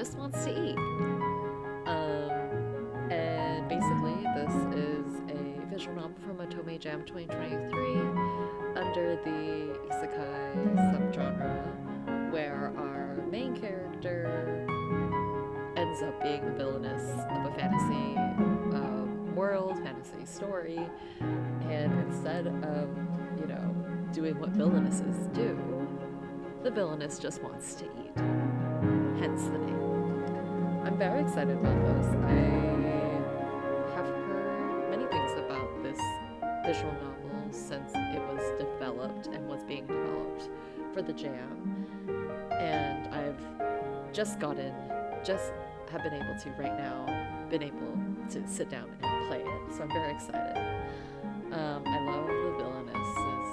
just wants to eat. And basically, this is a visual novel from Otome Jam 2023 under the isekai subgenre, where our main character ends up being the villainess of a fantasy world, fantasy story, and instead of, doing what villainesses do, the villainess just wants to eat. Hence the name. I'm very excited about this. I have heard many things about this visual novel since it was developed and was being developed for the Jam. And I've just have been able to right now, sit down and play it. So I'm very excited. I love the villainess's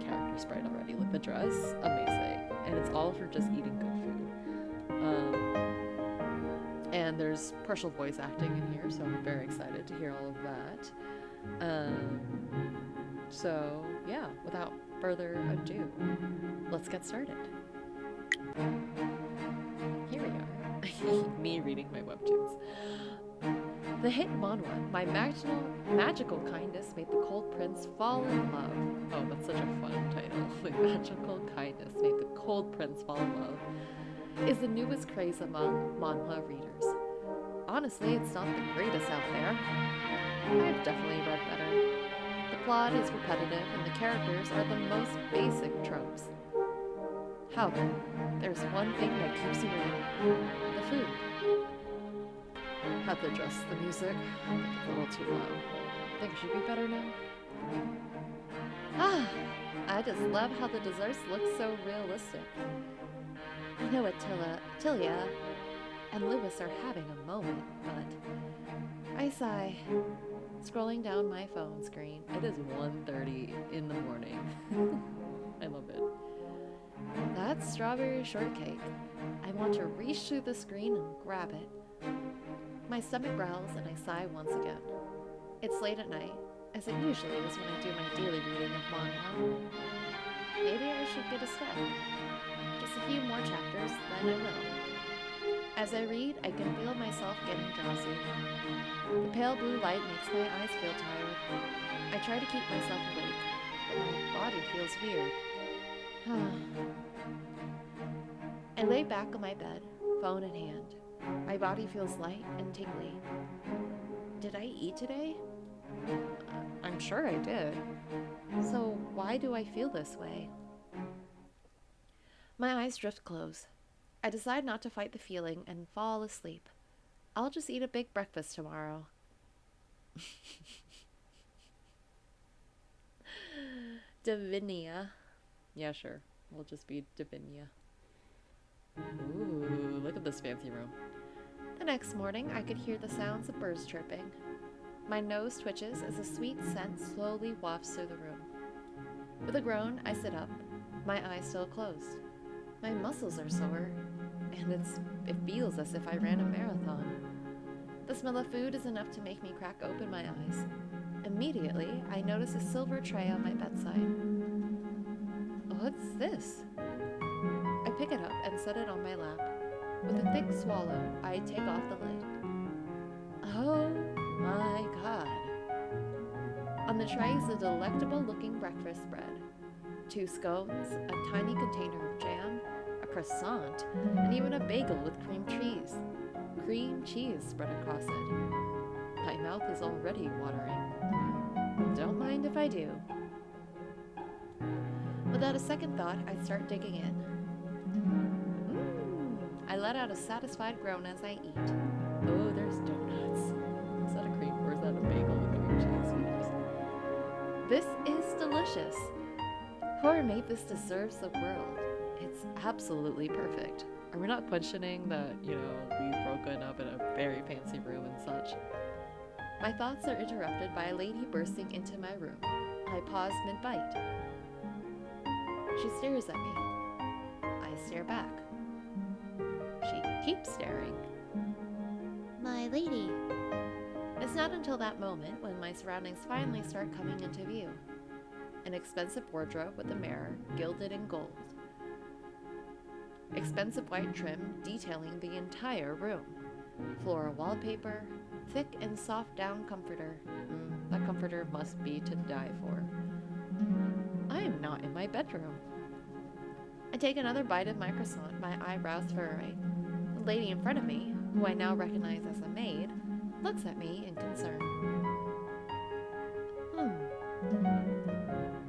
character sprite already. Like the dress, amazing. And it's all for just eating good food. And there's partial voice acting in here, so I'm very excited to hear all of that. So yeah, without further ado, let's get started. Here we are. Me reading my webtoons. The hit manhwa, My Magical Kindness Made the Cold Prince Fall in Love. Oh, that's such a fun title. My Magical Kindness Made the Cold Prince Fall in Love is the newest craze among manhwa readers. Honestly, it's not the greatest out there. I've definitely read better. The plot is repetitive and the characters are the most basic tropes. However, there's one thing that keeps you reading: the food. Had to adjust the music. It's a little too loud. Think it should be better now? I just love how the desserts look so realistic. I know what Tilia and Lewis are having a moment, but I sigh, scrolling down my phone screen. It is 1:30 in the morning. I love it. That's strawberry shortcake. I want to reach through the screen and grab it. My stomach growls and I sigh once again. It's late at night, as it usually is when I do my daily reading of manhwa. Maybe I should get a step. Just a few more chapters, then I will. As I read, I can feel myself getting drowsy. The pale blue light makes my eyes feel tired. I try to keep myself awake, but my body feels weird. I lay back on my bed, phone in hand. My body feels light and tingly. Did I eat today? I'm sure I did. So why do I feel this way? My eyes drift close. I decide not to fight the feeling and fall asleep. I'll just eat a big breakfast tomorrow. Divinia. Yeah, sure. We'll just be Divinia. Ooh, look at this fancy room. The next morning, I could hear the sounds of birds chirping. My nose twitches as a sweet scent slowly wafts through the room. With a groan, I sit up, my eyes still closed. My muscles are sore, and it feels as if I ran a marathon. The smell of food is enough to make me crack open my eyes. Immediately, I notice a silver tray on my bedside. What's this? I pick it up and set it on my lap. With a thick swallow, I take off the lid. Oh my god. On the tray is a delectable-looking breakfast spread. 2 scones, a tiny container of jam, a croissant, and even a bagel with cream cheese. Cream cheese spread across it. My mouth is already watering. Don't mind if I do. Without a second thought, I start digging in. I let out a satisfied groan as I eat. Oh, there's donuts. Is that a cream or is that a bagel with cream cheese? This is delicious. Whoever made this deserves the world. It's absolutely perfect. Are we not questioning that, we've broken up in a very fancy room and such? My thoughts are interrupted by a lady bursting into my room. I pause mid-bite. She stares at me. I stare back. She keeps staring. My lady. It's not until that moment when my surroundings finally start coming into view. An expensive wardrobe with a mirror, gilded in gold. expensive white trim detailing the entire room, floral wallpaper, thick and soft down comforter. That comforter must be to die for. I am not in my bedroom. I take another bite of my croissant, my eyebrows furrowing. The lady in front of me, who I now recognize as a maid, looks at me in concern.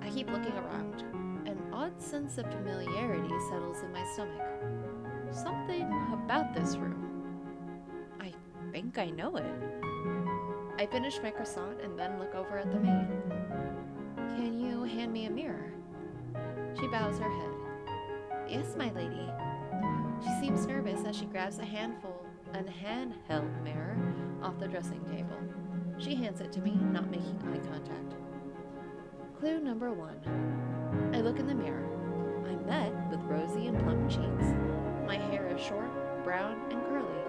I keep looking around. An odd sense of familiarity settles in my stomach. Something about this room. I think I know it. I finish my croissant and then look over at the maid. Can you hand me a mirror? She bows her head. Yes, my lady. She seems nervous as she grabs a handheld mirror off the dressing table. She hands it to me, not making eye contact. Clue number 1. I look in the mirror. I'm met with rosy and plump cheeks. My hair is short, brown, and curly.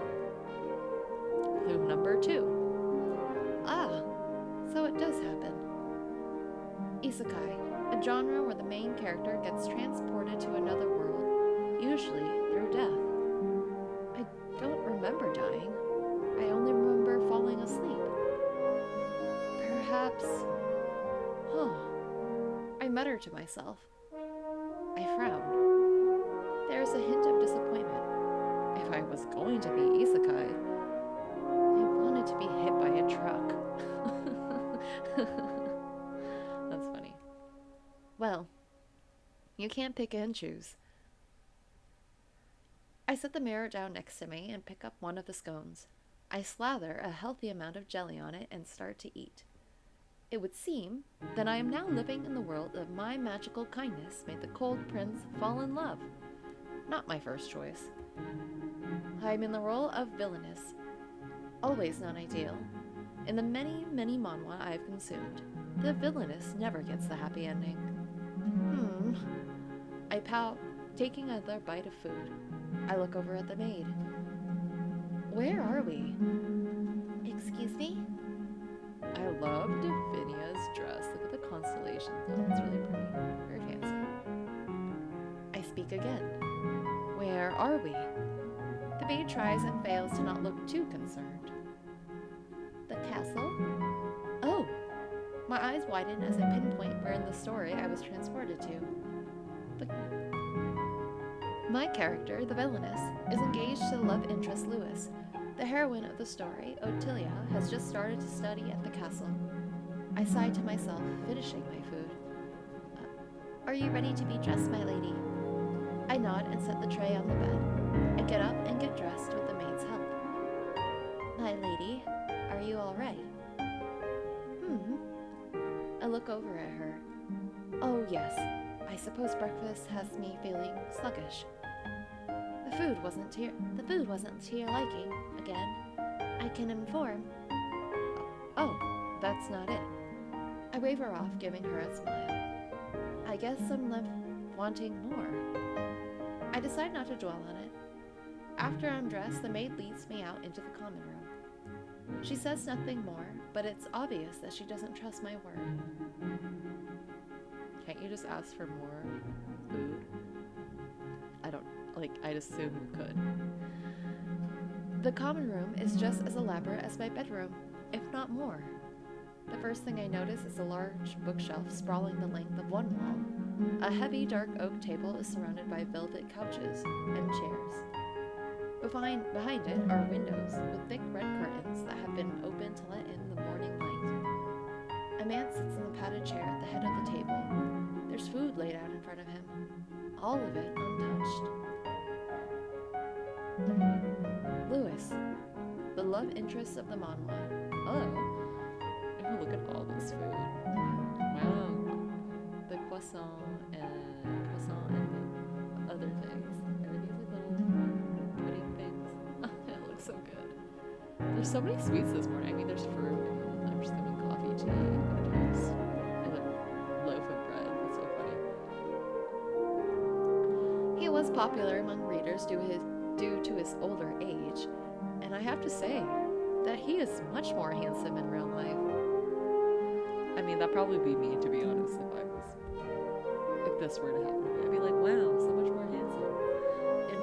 Clue number 2. Ah, so it does happen. Isekai, a genre where the main character gets transported to another world, usually through death. I don't remember dying. I only remember falling asleep. Perhaps... I mutter to myself. I frown. There is a hint of disappointment. If I was going to be isekai, I wanted to be hit by a truck. That's funny. Well, you can't pick and choose. I set the mirror down next to me and pick up one of the scones. I slather a healthy amount of jelly on it and start to eat. It would seem that I am now living in the world of my magical kindness made the cold prince fall in love. Not my first choice. I am in the role of Villianess. Always non-ideal. In the many, many manhwa I have consumed, the Villianess never gets the happy ending. I pout, taking another bite of food. I look over at the maid. Where are we? Excuse me? I loved Vinia's dress. Look at the constellations. Oh, it's really pretty. Very fancy. I speak again. Where are we? The maid tries and fails to not look too concerned. The castle? Oh! My eyes widen as I pinpoint where in the story I was transported to. My character, the Villianess, is engaged to the love interest Lewis. The heroine of the story, Ottilia, has just started to study at the castle. I sigh to myself, finishing my food. Are you ready to be dressed, my lady? I nod and set the tray on the bed. I get up and get dressed with the maid's help. My lady, are you all right? I look over at her. Oh, yes. I suppose breakfast has me feeling sluggish. The food wasn't to your liking, again. I can inform. Oh, that's not it. I wave her off, giving her a smile. I guess I'm left wanting more. I decide not to dwell on it. After I'm dressed, the maid leads me out into the common room. She says nothing more, but it's obvious that she doesn't trust my word. Can't you just ask for more food? I'd assume you could. The common room is just as elaborate as my bedroom, if not more. The first thing I notice is a large bookshelf sprawling the length of one wall. A heavy dark oak table is surrounded by velvet couches and chairs. Behind it are windows with thick red curtains that have been opened to let in the morning light. A man sits in the padded chair at the head of the table. There's food laid out in front of him, all of it untouched. Lewis, the love interest of the manhwa. Hello. Oh, look at all this food. Wow. The croissant and the other things. Are these like little pudding things? Oh, it looks so good. There's so many sweets this morning. I mean, there's fruit, and I'm just having coffee, tea, and toast, and a loaf of bread. That's so funny. He was popular among readers due to his older age, and I have to say that he is much more handsome in real life. I mean, that'd probably be me, to be honest, if this were to happen to me. I'd be like, wow, so much more handsome in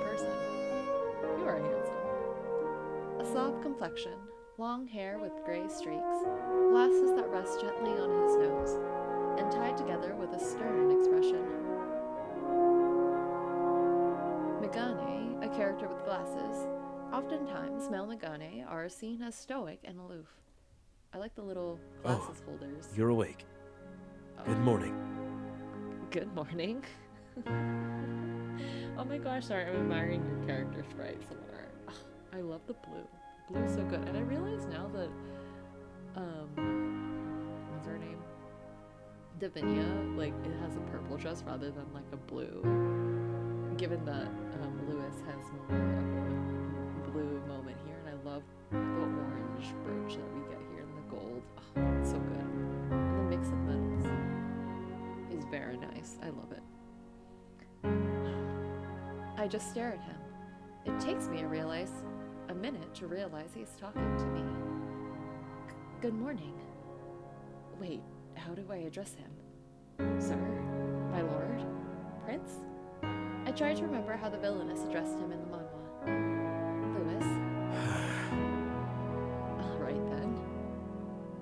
complexion, long hair with gray streaks, glasses that rest gently on his nose, and tied together with a stern expression. Megane, a character with glasses. Oftentimes, male Megane are seen as stoic and aloof. I like the little glasses holders. You're awake. Good morning. Good morning. Oh my gosh, sorry, I'm admiring your character sprite somewhere. I love the blue. Blue's so good. And I realize now that, what's her name? Davinia, like, it has a purple dress rather than, like, a blue. Given that Lewis has more of a blue moment here, and I love the orange brooch that we get here in the gold. Oh, it's so good. And the mix of metals is very nice. I love it. I just stare at him. It takes me a minute to realize he's talking to me. Good morning. Wait, how do I address him? Sir? My lord? Prince? I tried to remember how the villainess addressed him in the manhwa. Lewis? All right then.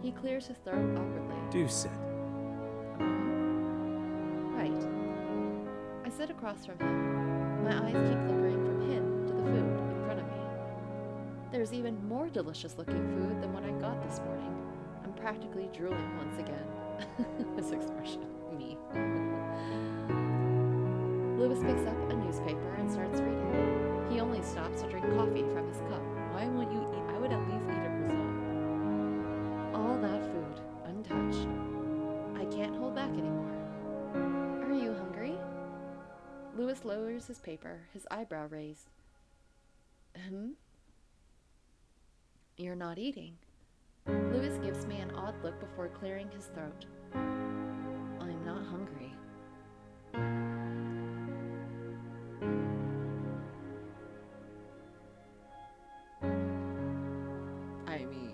He clears his throat awkwardly. Do sit. Right. I sit across from him. My eyes keep flickering from him to the food in front of me. There's even more delicious looking food than what I got this morning. I'm practically drooling once again. This expression. Me. Lewis picks up a newspaper and starts reading. He only stops to drink coffee from his cup. Why won't you eat? I would at least eat a croissant. All that food, untouched. I can't hold back anymore. Are you hungry? Lewis lowers his paper, his eyebrow raised. You're not eating. Lewis gives me an odd look before clearing his throat. I'm not hungry. I mean,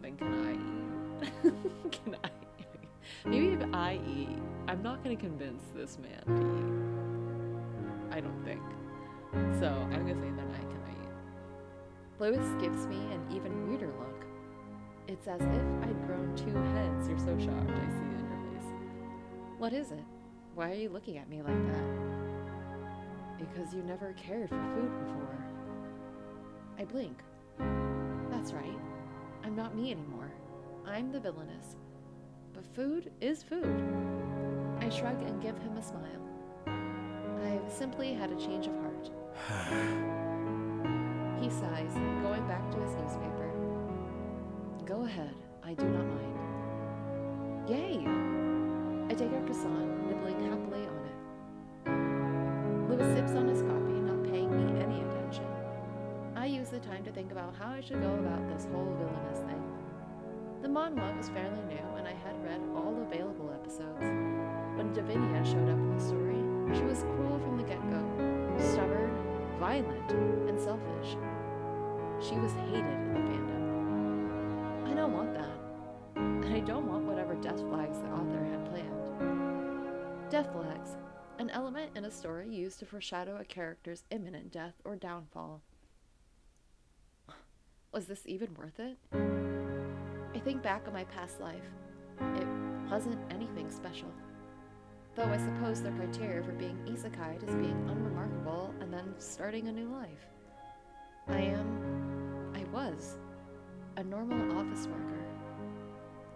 then can I eat? Can I eat? Maybe if I eat, I'm not going to convince this man to eat. I don't think. So I'm going to say then can I eat? Lewis gives me an even weirder look. It's as if I'd grown 2 heads. You're so shocked. I see it in your face. What is it? Why are you looking at me like that? Because you never cared for food before. I blink. That's right. I'm not me anymore. I'm the villainess. But food is food. I shrug and give him a smile. I've simply had a change of heart. He sighs, going back to his newspaper. Go ahead, I do not mind. Yay! I take a croissant, nibbling happily on it. Lewis sips on his coffee, not paying me any attention. I use the time to think about how I should go about this whole villainous thing. The manhwa was fairly new, and I had read all available episodes. When Davinia showed up in the story, she was cruel from the get-go, stubborn, violent, and selfish. She was hated in the fandom. I don't want that. And I don't want whatever death flags the author had planned. Death flags, an element in a story used to foreshadow a character's imminent death or downfall. Was this even worth it? I think back on my past life. It wasn't anything special. Though I suppose the criteria for being isekai'd is being unremarkable and then starting a new life. I was a normal office worker.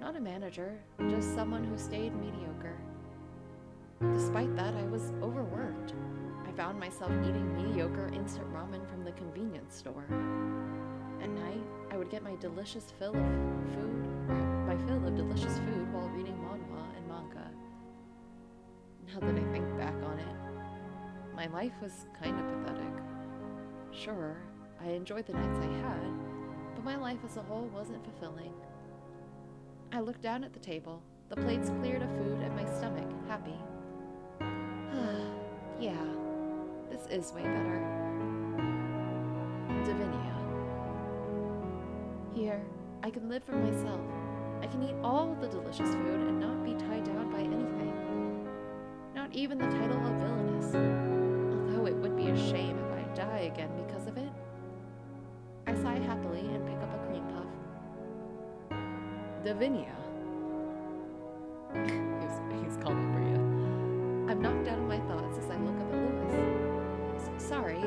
Not a manager, just someone who stayed mediocre. Despite that, I was overworked. I found myself eating mediocre instant ramen from the convenience store. At night, I would get my fill of delicious food while reading manhwa and manga. Now that I think back on it, my life was kind of pathetic. Sure, I enjoyed the nights I had, but my life as a whole wasn't fulfilling. I looked down at the table, the plates cleared of food, and my stomach happy. Yeah, this is way better. Davinia. Here, I can live for myself. I can eat all the delicious food and not be tied down by anything. Not even the title of villainess, although it would be a shame if I die again because of it. I sigh happily and pick up a Davinia. He's calling Bria. I'm knocked out of my thoughts as I look up at Lewis. Sorry.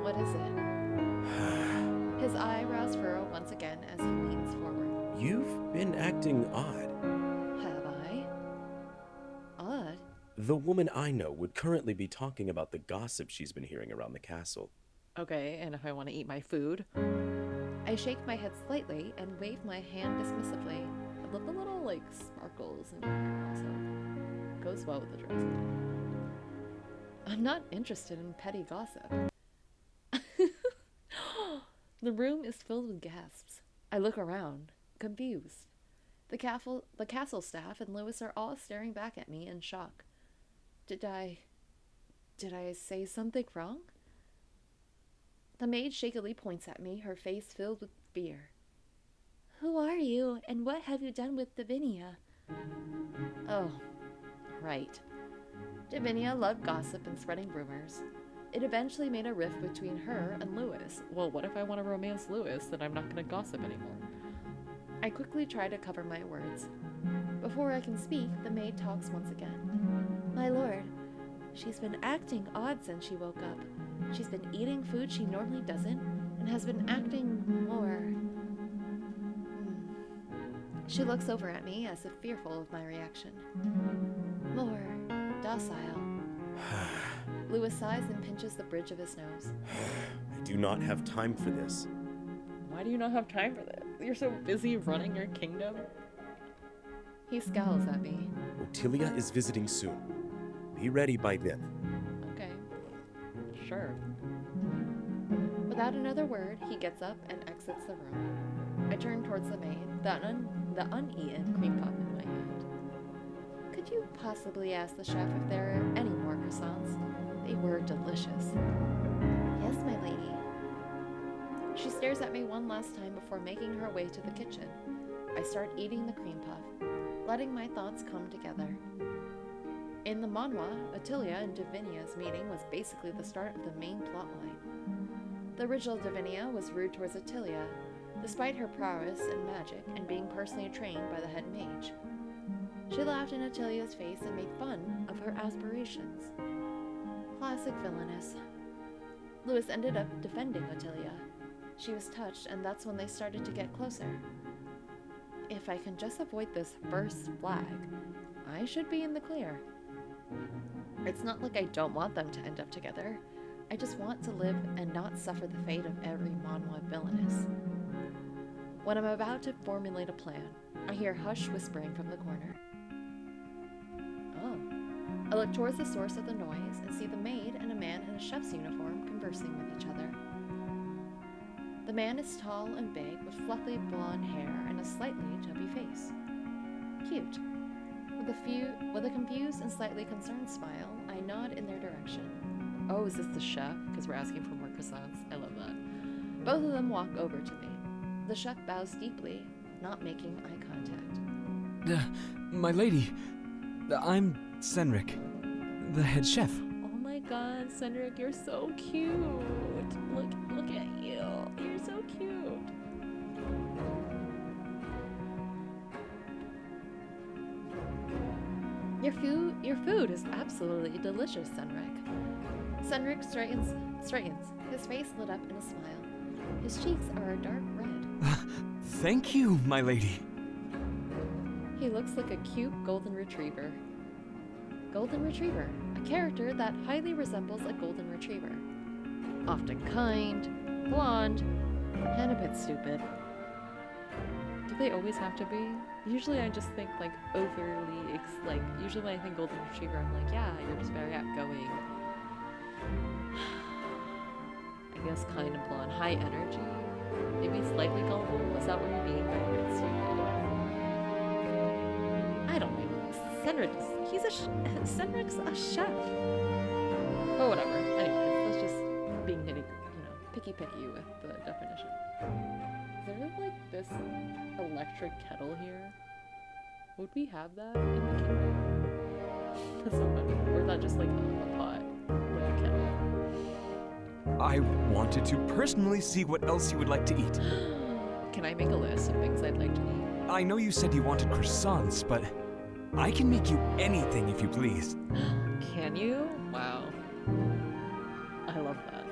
What is it? His eyebrows furrow once again as he leans forward. You've been acting odd. Have I? Odd? The woman I know would currently be talking about the gossip she's been hearing around the castle. Okay, and if I want to eat my food? I shake my head slightly and wave my hand dismissively. I love the little, sparkles and also goes well with the dress. I'm not interested in petty gossip. The room is filled with gasps. I look around, confused. The castle staff and Lewis are all staring back at me in shock. Did I say something wrong? The maid shakily points at me, her face filled with fear. Who are you, and what have you done with Davinia? Oh, right. Davinia loved gossip and spreading rumors. It eventually made a rift between her and Lewis. Well, what if I want to romance Lewis, then I'm not going to gossip anymore? I quickly try to cover my words. Before I can speak, the maid talks once again. My lord, she's been acting odd since she woke up. She's been eating food she normally doesn't, and has been acting more... She looks over at me as if fearful of my reaction. More docile. Lewis sighs and pinches the bridge of his nose. I do not have time for this. Why do you not have time for this? You're so busy running your kingdom. He scowls at me. Ottilia is visiting soon. Be ready by then. Okay. Sure. Without another word, he gets up and exits the room. I turn towards the maid, the uneaten cream puff in my hand. Could you possibly ask the chef if there are any more croissants? They were delicious. Yes, my lady. She stares at me one last time before making her way to the kitchen. I start eating the cream puff, letting my thoughts come together. In the manhwa, Ottilia and Davinia's meeting was basically the start of the main plotline. The original Davinia was rude towards Ottilia, despite her prowess in magic and being personally trained by the head mage. She laughed in Ottilia's face and made fun of her aspirations. Classic villainess. Lewis ended up defending Ottilia. She was touched, and that's when they started to get closer. If I can just avoid this first flag, I should be in the clear. It's not like I don't want them to end up together. I just want to live and not suffer the fate of every manhwa villainess. When I'm about to formulate a plan, I hear hush whispering from the corner. Oh. I look towards the source of the noise and see the maid and a man in a chef's uniform conversing with each other. The man is tall and big with fluffy blonde hair and a slightly chubby face. Cute. With a confused and slightly concerned smile, I nod in their direction. Oh, is this the chef? Because we're asking for more croissants. I love that. Both of them walk over to me. The chef bows deeply, not making eye contact. My lady, I'm Senric, the head chef. Oh my god, Senric, you're so cute. Look at you. You're so cute. Your food is absolutely delicious, Senric. Senric straightens, his face lit up in a smile. His cheeks are a dark red. Thank you, my lady. He looks like a cute golden retriever. Golden retriever, a character that highly resembles a golden retriever. Often kind, blonde, and a bit stupid. Do they always have to be? Usually I just think overly, usually when I think golden retriever, I'm like, yeah, you're just very outgoing. I guess kind of blonde, high energy, maybe slightly gullible. Is that what you're being by a bit stupid? I don't know. Senric's a chef. Oh, whatever. Anyways, that's just being picky with the definition. Is there this electric kettle here? Would we have that in the kingdom? That's so funny. Or is that just a pot with a kettle? I wanted to personally see what else you would like to eat. Can I make a list of things I'd like to eat? I know you said you wanted croissants, but I can make you anything if you please. Can you? Wow. I love that.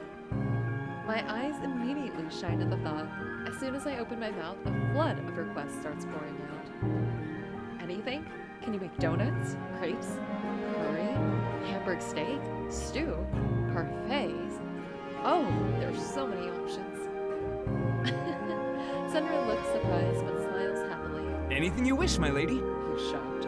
My eyes immediately shine at the thought. As soon as I open my mouth, a flood of requests starts pouring out. Anything? Can you make donuts? Crepes? Curry? Hamburg steak? Stew? Parfaits? Oh, there's so many options. Senra looks surprised but smiles happily. Anything you wish, my lady. He's shocked.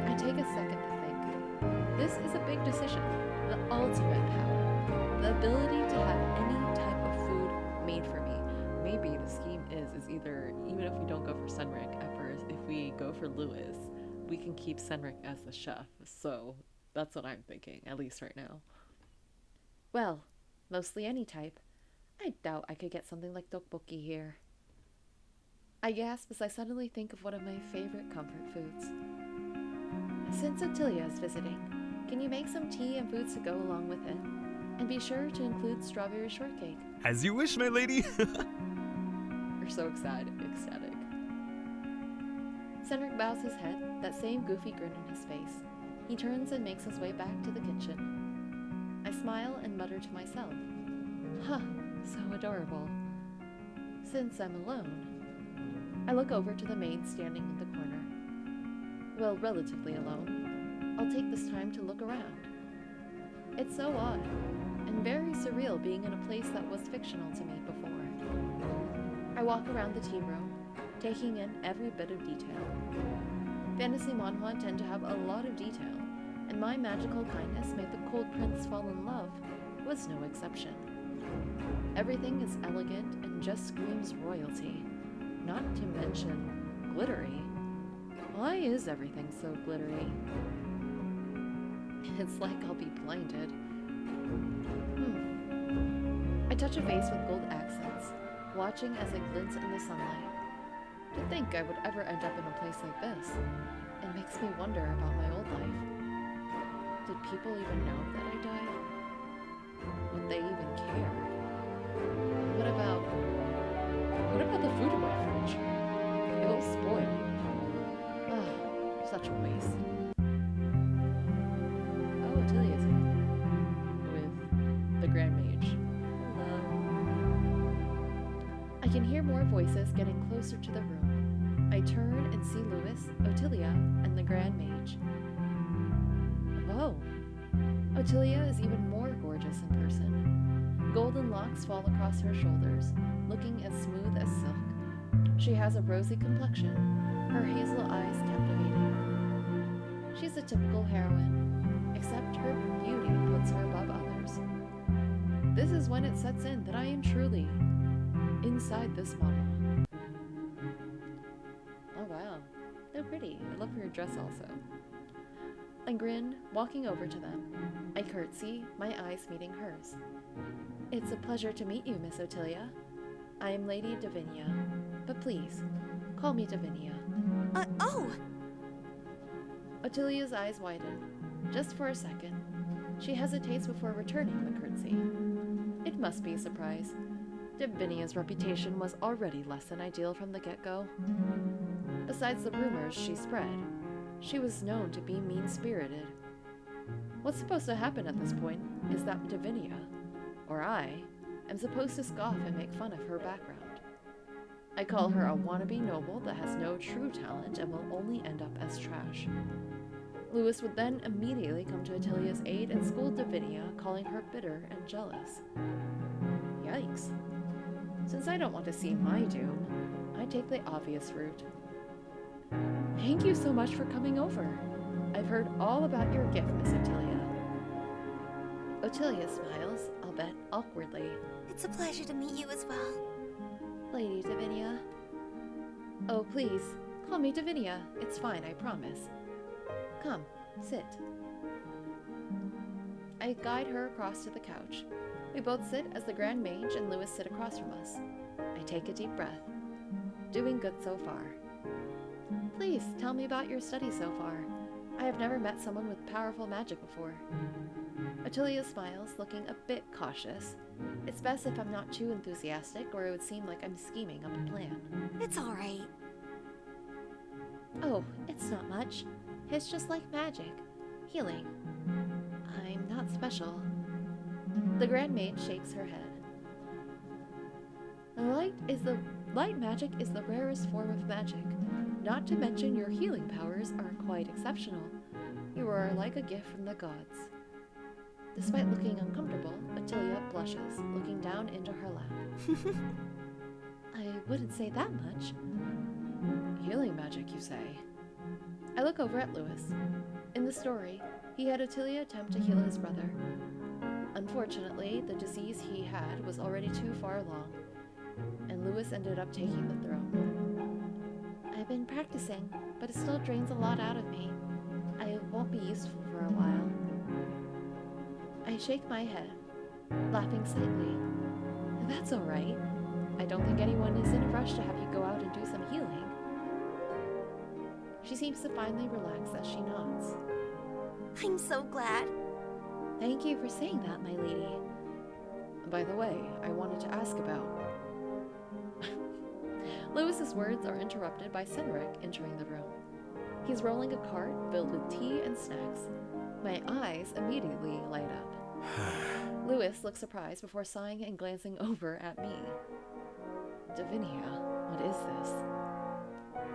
I take a second to think. This is a big decision. The ultimate power. The ability to have any type of food made for me. Maybe the scheme is either, even if we don't go for Senric at first, if we go for Lewis, we can keep Senric as the chef. So that's what I'm thinking, at least right now. Well, mostly any type. I doubt I could get something like tteokbokki here. I gasp as I suddenly think of one of my favorite comfort foods. Since Ottilia is visiting, can you make some tea and foods to go along with it? And be sure to include strawberry shortcake. As you wish, my lady. We're so ecstatic. Cedric bows his head, that same goofy grin on his face. He turns and makes his way back to the kitchen. I smile and mutter to myself, huh, so adorable. Since I'm alone, I look over to the maid standing in the corner. Well, relatively alone. I'll take this time to look around. It's so odd, and very surreal being in a place that was fictional to me before. I walk around the tea room, taking in every bit of detail. Fantasy manhwa tend to have a lot of detail, and my magical kindness made the cold prince fall in love was no exception. Everything is elegant and just screams royalty, not to mention glittery. Why is everything so glittery? It's like I'll be blinded. I touch a vase with gold accents, watching as it glints in the sunlight. To think I would ever end up in a place like this, it makes me wonder about my old life. Did people even know that I died? Would they even care? What about the food in my fridge? It'll spoil. Ah, such a waste. Oh, Attilia's here. With the Grand Mage. Hello. I can hear more voices getting closer to the room. I turn and see Lewis, Ottilia, and the Grand Mage. Whoa! Ottilia is even more gorgeous in person. Golden locks fall across her shoulders, looking as smooth as silk. She has a rosy complexion, her hazel eyes captivating. She's a typical heroine, except her beauty puts her above others. This is when it sets in that I am truly inside this manhwa. Oh wow, they're pretty. I love your dress also. I grin, walking over to them. I curtsy, my eyes meeting hers. It's a pleasure to meet you, Miss Ottilia. I am Lady Davinia, but please, call me Davinia. Oh! Ottilia's eyes widen. Just for a second. She hesitates before returning the curtsy. It must be a surprise. Davinia's reputation was already less than ideal from the get-go. Besides the rumors she spread, she was known to be mean-spirited. What's supposed to happen at this point is that Davinia, or I, am supposed to scoff and make fun of her background. I call her a wannabe noble that has no true talent and will only end up as trash. Lewis would then immediately come to Attilia's aid and scold Davinia, calling her bitter and jealous. Yikes. Since I don't want to see my doom, I take the obvious route. Thank you so much for coming over. I've heard all about your gift, Miss Ottilia. Ottilia smiles, albeit awkwardly. It's a pleasure to meet you as well. Lady Davinia. Oh, please, call me Davinia. It's fine, I promise. Come, sit. I guide her across to the couch. We both sit as the Grand Mage and Lewis sit across from us. I take a deep breath. Doing good so far. Please tell me about your study so far. I have never met someone with powerful magic before. Attilia smiles, looking a bit cautious. It's best if I'm not too enthusiastic, or it would seem like I'm scheming up a plan. It's alright. Oh, it's not much. It's just like magic. Healing. I'm not special. The Grand Mage shakes her head. Light magic is the rarest form of magic. Not to mention your healing powers are quite exceptional. You are like a gift from the gods. Despite looking uncomfortable, Attilia blushes, looking down into her lap. I wouldn't say that much. Healing magic, you say? I look over at Lewis. In the story, he had Attilia attempt to heal his brother. Unfortunately, the disease he had was already too far along, and Lewis ended up taking the throne. I've been practicing, but it still drains a lot out of me. I won't be useful for a while. I shake my head, laughing slightly. That's all right. I don't think anyone is in a rush to have you go out and do some healing. She seems to finally relax as she nods. I'm so glad. Thank you for saying that, my lady. By the way, I wanted to ask about... Lewis's words are interrupted by Cynric entering the room. He's rolling a cart filled with tea and snacks. My eyes immediately light up. Lewis looks surprised before sighing and glancing over at me. Davinia, what is this?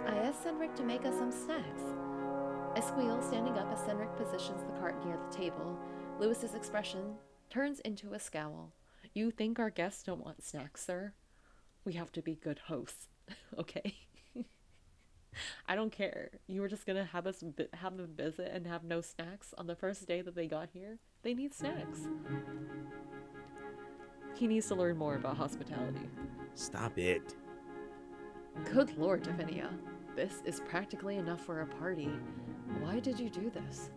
I asked Cynric to make us some snacks. I squeal, standing up as Cynric positions the cart near the table. Lewis's expression turns into a scowl. You think our guests don't want snacks, sir? We have to be good hosts, okay? I don't care. You were just gonna have us have them visit and have no snacks on the first day that they got here? They need snacks. He needs to learn more about hospitality. Stop it. Good lord, Davinia. This is practically enough for a party. Why did you do this?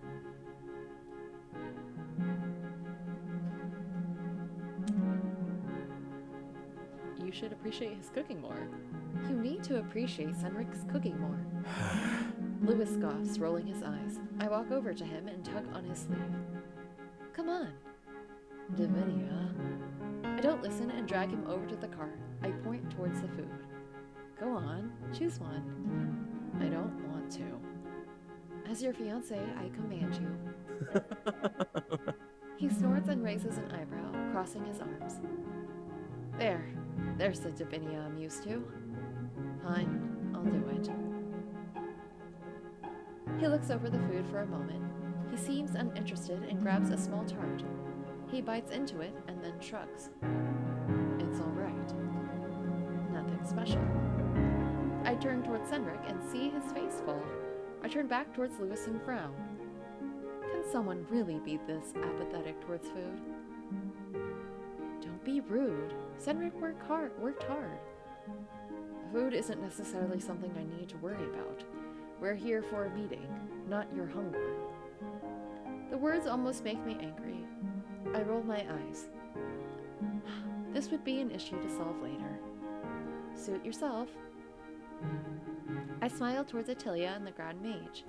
You should appreciate his cooking more. You need to appreciate Cynric's cooking more. Lewis scoffs, rolling his eyes. I walk over to him and tug on his sleeve. Come on. Davinia. I don't listen and drag him over to the cart. I point towards the food. Go on, choose one. I don't want to. As your fiancé, I command you. He snorts and raises an eyebrow, crossing his arms. There's the Davinia I'm used to. Fine, I'll do it. He looks over the food for a moment. He seems uninterested and grabs a small tart. He bites into it and then shrugs. It's all right. Nothing special. I turn towards Cynric and see his face fall. I turn back towards Lewis and frown. Can someone really be this apathetic towards food? Don't be rude. Cynric worked hard. Food isn't necessarily something I need to worry about. We're here for a meeting, not your hunger. The words almost make me angry. I roll my eyes. This would be an issue to solve later. Suit yourself. I smile towards Attilia and the Grand Mage.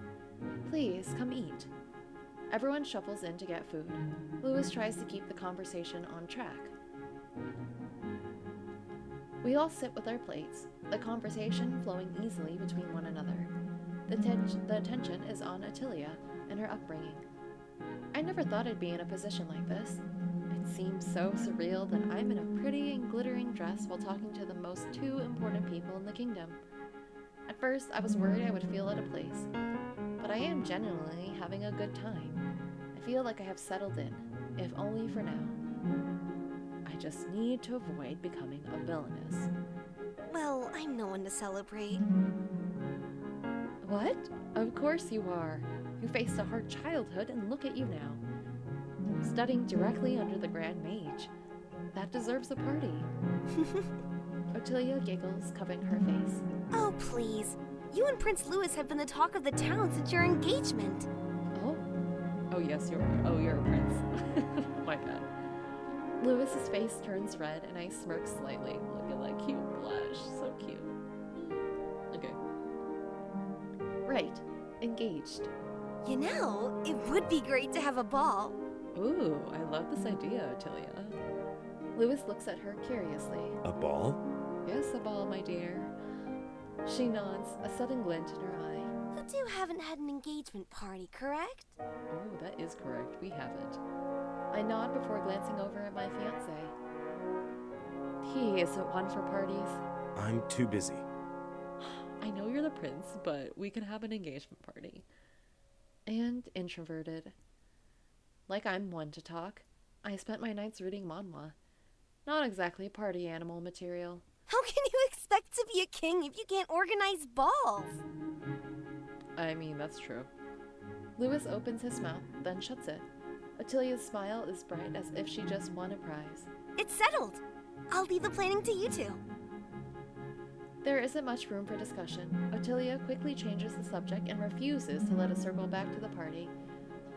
Please, come eat. Everyone shuffles in to get food. Lewis tries to keep the conversation on track. We all sit with our plates, the conversation flowing easily between one another. The attention is on Attilia and her upbringing. I never thought I'd be in a position like this. It seems so surreal that I'm in a pretty and glittering dress while talking to the most two important people in the kingdom. At first, I was worried I would feel out of place, but I am genuinely having a good time. I feel like I have settled in, if only for now. I just need to avoid becoming a villainess. Well, I'm no one to celebrate. What? Of course you are. You faced a hard childhood and look at you now. Studying directly under the Grand Mage. That deserves a party. Attilia giggles, covering her face. Oh, please. You and Prince Louis have been the talk of the town since your engagement. Oh? Oh yes, you're a prince. My bad. Lewis's face turns red and I smirk slightly. Look at that cute blush. So cute. Okay. Right. Engaged. You know, it would be great to have a ball. Ooh, I love this idea, Attilia. Lewis looks at her curiously. A ball? Yes, a ball, my dear. She nods, a sudden glint in her eye. You two haven't had an engagement party, correct? Oh, that is correct. We haven't. I nod before glancing over at my fiancé. He isn't one for parties. I'm too busy. I know you're the prince, but we can have an engagement party. And introverted. Like I'm one to talk. I spent my nights reading manhwa. Not exactly party animal material. How can you expect to be a king if you can't organize balls? I mean, that's true. Lewis opens his mouth, then shuts it. Attilia's smile is bright as if she just won a prize. It's settled. I'll leave the planning to you two. There isn't much room for discussion. Attilia quickly changes the subject and refuses to let us circle back to the party.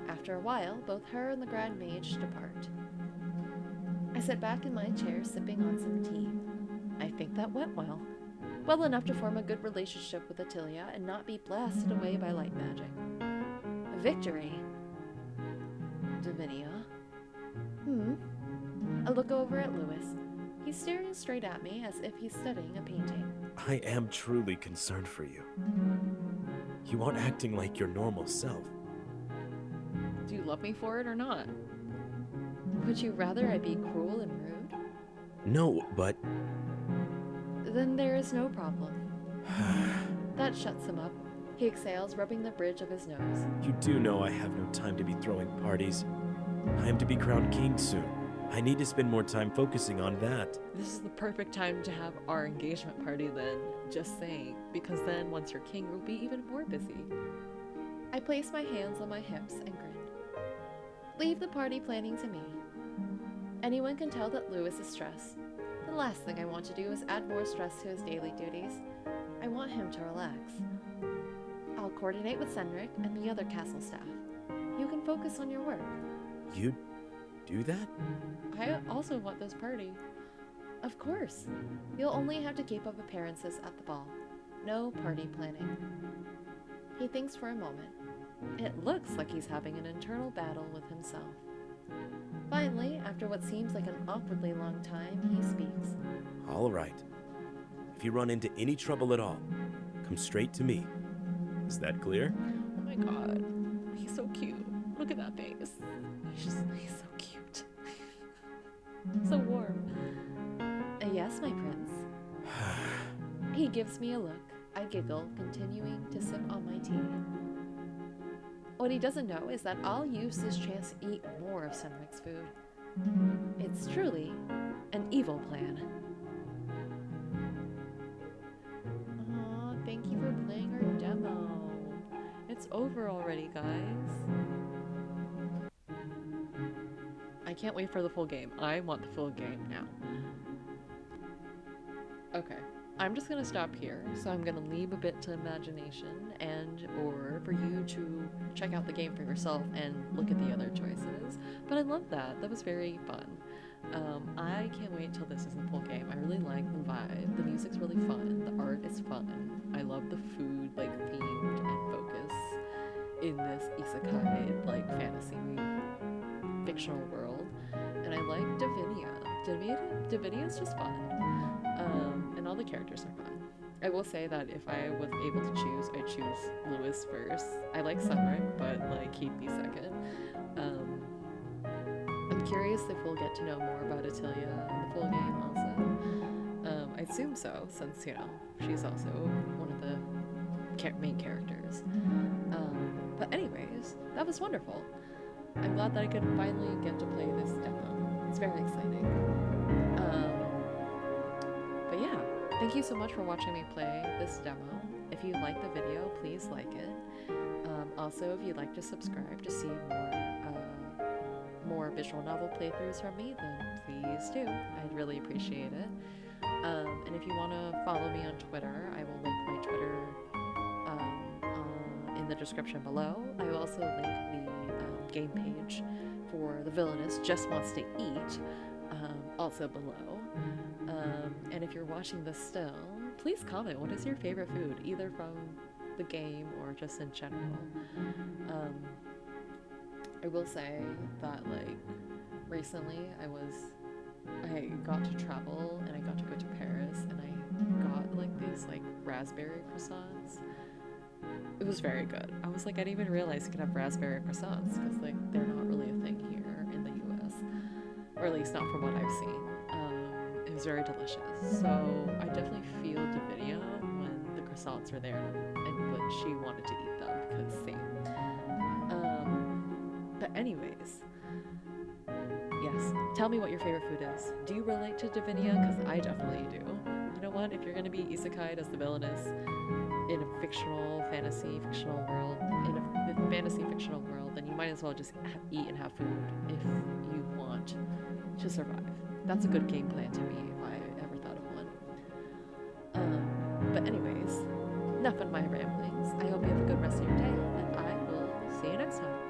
After a while, both her and the Grand Mage depart. I sit back in my chair sipping on some tea. I think that went well. Well enough to form a good relationship with Attilia and not be blasted away by light magic. Victory. Davinia. I look over at Lewis. He's staring straight at me as if he's studying a painting. I am truly concerned for you. You aren't acting like your normal self. Do you love me for it or not? Would you rather I be cruel and rude? No, but... Then there is no problem. That shuts him up. He exhales, rubbing the bridge of his nose. You do know I have no time to be throwing parties. I am to be crowned king soon. I need to spend more time focusing on that. This is the perfect time to have our engagement party then, just saying, because then once you're king, we'll be even more busy. I place my hands on my hips and grin. Leave the party planning to me. Anyone can tell that Lewis is stressed. The last thing I want to do is add more stress to his daily duties. I want him to relax. I'll coordinate with Senric and the other castle staff. You can focus on your work. You do that? I also want this party. Of course. You'll only have to keep up appearances at the ball. No party planning. He thinks for a moment. It looks like he's having an internal battle with himself. Finally, after what seems like an awkwardly long time, he speaks. All right. If you run into any trouble at all, come straight to me. Is that clear? Oh my god. He's so cute. Look at that face. He's so cute. So warm. Yes, my prince. He gives me a look. I giggle, continuing to sip on my tea. What he doesn't know is that I'll use this chance to eat more of Senric's food. It's truly an evil plan. Aw, thank you for playing our demo. It's over already, guys. I can't wait for the full game. I want the full game now. Okay. I'm just gonna stop here, so I'm gonna leave a bit to imagination and or for you to check out the game for yourself and look at the other choices. But I love that. That was very fun. I can't wait till this is the full game. I really like the vibe. The music's really fun. The art is fun. I love the food, like, themed and focus in this isekai'd, like, fantasy fictional world. And I like Davinia. Davinia is just fun. And all the characters are fun. I will say that if I was able to choose, I'd choose Lewis first. I like Senric, but like he'd be second. I'm curious if we'll get to know more about Attilia in the full game also. I assume so, since, you know, she's also one of the main characters. But anyways, that was wonderful. I'm glad that I could finally get to play this demo. It's very exciting. But yeah, thank you so much for watching me play this demo. If you like the video, please like it. Also, if you'd like to subscribe to see more visual novel playthroughs from me, then please do. I'd really appreciate it. And if you want to follow me on Twitter, I will link my Twitter in the description below. I will also link the game page for the Villianess Just Wants to Eat, also below. And if you're watching this still, please comment what is your favorite food, either from the game or just in general. I will say that, like, recently I got to travel and I got to go to Paris, and I got like these like raspberry croissants. It was very good. I was like, I didn't even realize you could have raspberry croissants, because like they're not really a thing here in the US, or at least not from what I've seen. It was very delicious. So I definitely feel Davinia when the croissants are there and when she wanted to eat them, because same. But anyways, yes, tell me what your favorite food is. Do you relate to Davinia? Because I definitely do. You know what? If you're gonna be isekai'd as the villainess in a fictional world, then you might as well just eat and have food if you want to survive. That's a good game plan to me if I ever thought of one. But anyways, enough of my ramblings. I hope you have a good rest of your day, and I will see you next time.